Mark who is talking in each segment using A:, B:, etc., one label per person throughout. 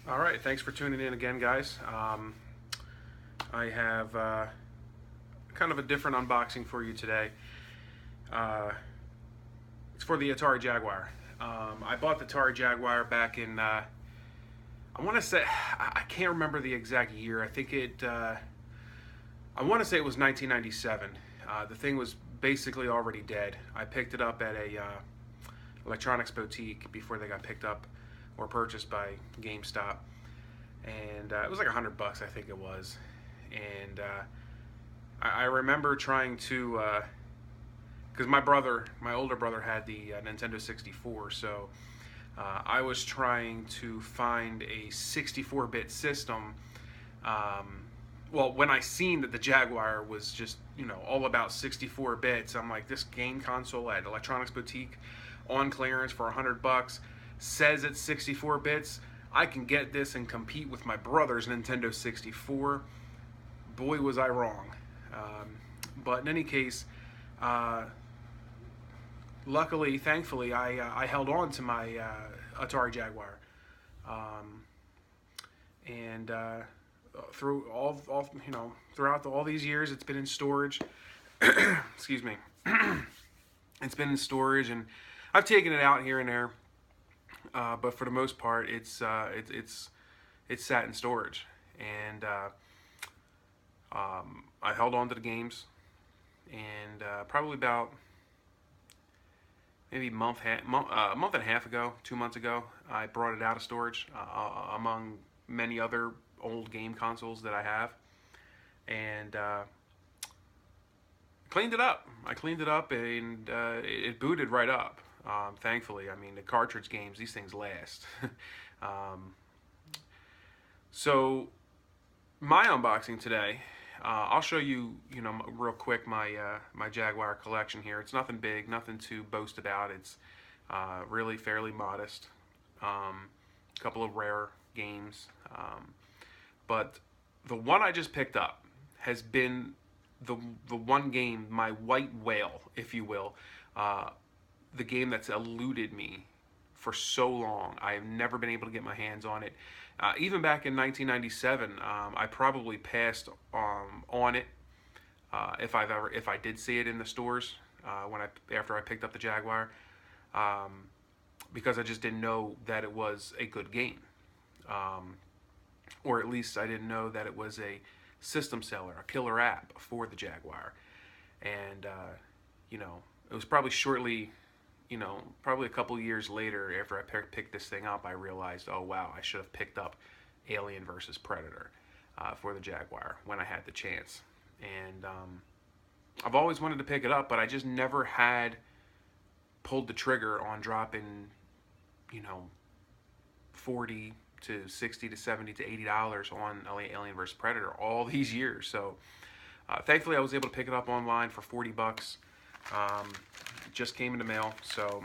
A: All right, thanks for tuning in again, guys. I have kind of a different unboxing for you today. Uh, it's for the Atari Jaguar. I bought the Atari Jaguar back in, I want to say, I can't remember the exact year. I want to say it was 1997. The thing was basically already dead. I picked it up at a electronics boutique before they got picked up or purchased by GameStop, and it was like $100, I think it was. And I remember trying to, because my older brother, had the Nintendo 64, so I was trying to find a 64-bit system. Well, when I seen that the Jaguar was just, all about 64 bits, I'm like, this game console at Electronics Boutique on clearance for $100 says it's 64 bits. I can get this and compete with my brother's Nintendo 64. Boy, was I wrong. But in any case, thankfully, I held on to my Atari Jaguar. And throughout all these years, it's been in storage. Excuse me. It's been in storage, and I've taken it out here and there. But for the most part, it's sat in storage, and I held on to the games, and probably about maybe a month and a half ago, 2 months ago, I brought it out of storage among many other old game consoles that I have, and cleaned it up. I cleaned it up, and it booted right up. Thankfully, I mean, the cartridge games, these things last. So my unboxing today, I'll show you, real quick my Jaguar collection here. It's nothing big, nothing to boast about. It's really fairly modest. A couple of rare games, but the one I just picked up has been the one game, my white whale, if you will. The game that's eluded me for so long. I have never been able to get my hands on it. Even back in 1997, I probably passed on it if I did see it in the stores after I picked up the Jaguar, because I just didn't know that it was a good game, or at least I didn't know that it was a system seller, a killer app for the Jaguar, and it was probably probably a couple years later, after I picked this thing up, I realized, oh wow, I should have picked up Alien versus Predator for the Jaguar when I had the chance. And I've always wanted to pick it up, but I just never had pulled the trigger on dropping, $40 to $60 to $70 to $80 on Alien versus Predator all these years. So thankfully, I was able to pick it up online for $40. It just came in the mail, so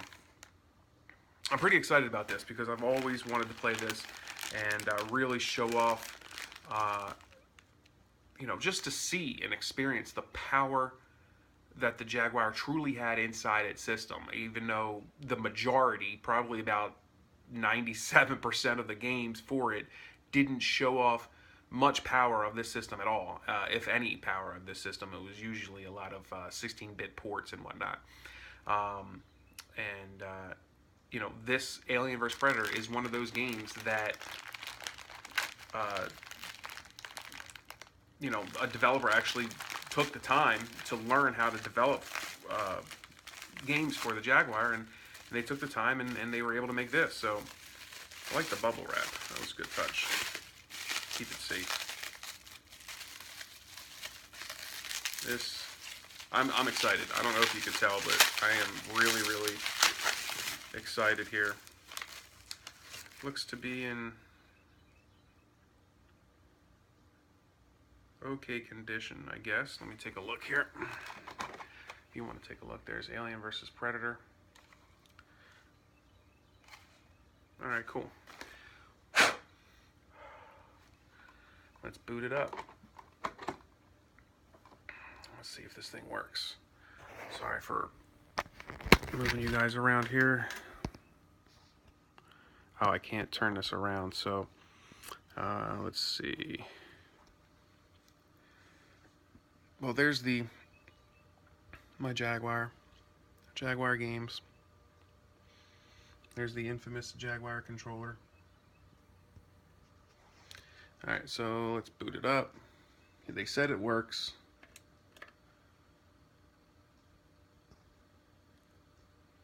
A: I'm pretty excited about this because I've always wanted to play this and really show off, just to see and experience the power that the Jaguar truly had inside its system, even though the majority, probably about 97% of the games for it, didn't show off much power of this system at all. If any power of this system, it was usually a lot of 16-bit ports and whatnot. This Alien vs. Predator is one of those games that, a developer actually took the time to learn how to develop games for the Jaguar, and they took the time and they were able to make this. So I like the bubble wrap. That was a good touch. Keep it safe. I'm excited. I don't know if you can tell, but I am really, really excited here. Looks to be in okay condition, I guess. Let me take a look here. If you want to take a look, there's Alien versus Predator. Alright, cool. Let's boot it up. Let's see if this thing works. Sorry for moving you guys around here. Oh, I can't turn this around, so Let's see. Well, there's my Jaguar games. There's the infamous Jaguar controller. Alright, so let's boot it up. They said it works.